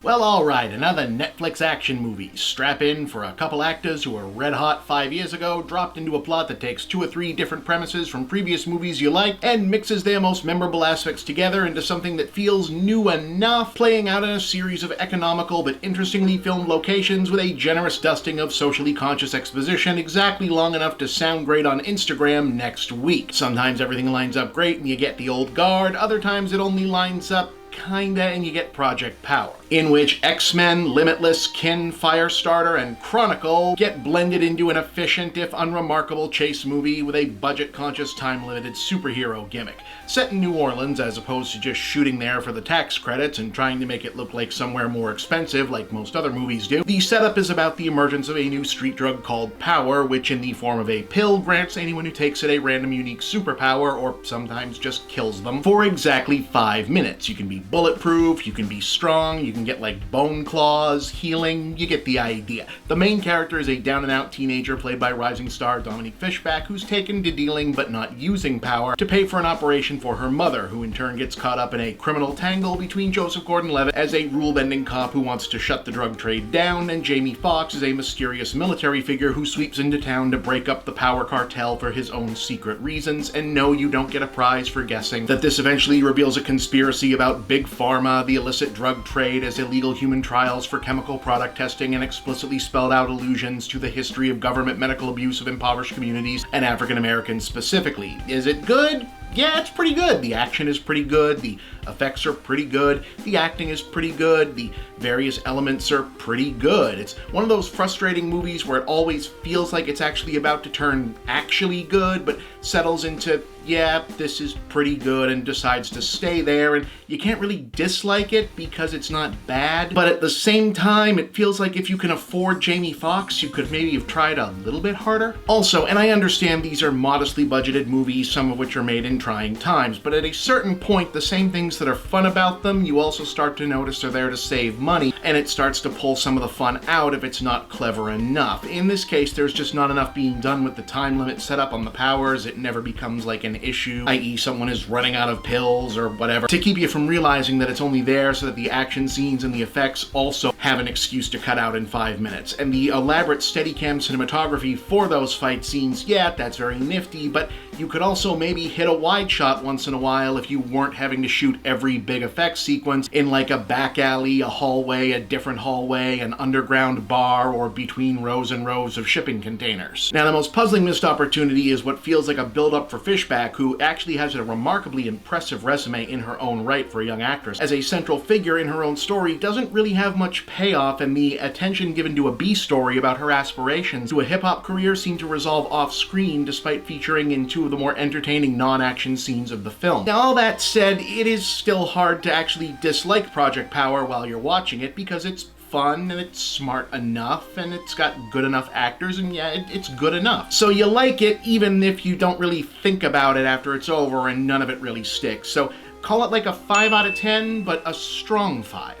Well, alright, another Netflix action movie. Strap in for a couple actors who were red hot 5 years ago, dropped into a plot that takes 2 or 3 different premises from previous movies you like, and mixes their most memorable aspects together into something that feels new enough, playing out in a series of economical but interestingly filmed locations with a generous dusting of socially conscious exposition, exactly long enough to sound great on Instagram next week. Sometimes everything lines up great and you get the old guard, other times it only lines up kinda and you get Project Power, in which X-Men, Limitless, Kin, Firestarter, and Chronicle get blended into an efficient, if unremarkable, chase movie with a budget-conscious, time-limited superhero gimmick. Set in New Orleans, as opposed to just shooting there for the tax credits and trying to make it look like somewhere more expensive like most other movies do, the setup is about the emergence of a new street drug called Power, which in the form of a pill grants anyone who takes it a random unique superpower, or sometimes just kills them, for exactly 5 minutes. You can be bulletproof, you can be strong, you can get like bone claws, healing, you get the idea. The main character is a down-and-out teenager played by rising star Dominique Fishback, who's taken to dealing but not using power to pay for an operation for her mother, who in turn gets caught up in a criminal tangle between Joseph Gordon-Levitt as a rule-bending cop who wants to shut the drug trade down, and Jamie Foxx is a mysterious military figure who sweeps into town to break up the power cartel for his own secret reasons. And no, you don't get a prize for guessing that this eventually reveals a conspiracy about Big Pharma, the illicit drug trade as illegal human trials for chemical product testing, and explicitly spelled out allusions to the history of government medical abuse of impoverished communities and African Americans specifically. Is it good? Yeah, it's pretty good. The action is pretty good, the effects are pretty good, the acting is pretty good, the various elements are pretty good. It's one of those frustrating movies where it always feels like it's actually about to turn actually good, but settles into, yeah, this is pretty good, and decides to stay there, and you can't really dislike it because it's not bad, but at the same time, it feels like if you can afford Jamie Foxx, you could maybe have tried a little bit harder. Also, and I understand these are modestly budgeted movies, some of which are made in trying times, but at a certain point, the same things that are fun about them, you also start to notice are there to save money, and it starts to pull some of the fun out if it's not clever enough. In this case, there's just not enough being done with the time limit set up on the powers. It never becomes like an issue, i.e. someone is running out of pills or whatever, to keep you from realizing that it's only there so that the action scenes and the effects also have an excuse to cut out in 5 minutes. And the elaborate Steadicam cinematography for those fight scenes, yeah, that's very nifty, but you could also maybe hit a wide shot once in a while if you weren't having to shoot every big effects sequence in like a back alley, a hallway, a different hallway, an underground bar, or between rows and rows of shipping containers. Now, the most puzzling missed opportunity is what feels like a build-up for Fishback, who actually has a remarkably impressive resume in her own right for a young actress. As a central figure in her own story, doesn't really have much payoff, and the attention given to a B story about her aspirations to a hip-hop career seemed to resolve off-screen, despite featuring in 2 of the more entertaining non-action scenes of the film. Now, all that said, it is still hard to actually dislike Project Power while you're watching it, because it's fun and it's smart enough and it's got good enough actors, and yeah, it's good enough. So you like it even if you don't really think about it after it's over and none of it really sticks. So call it like a 5 out of 10, but a strong 5.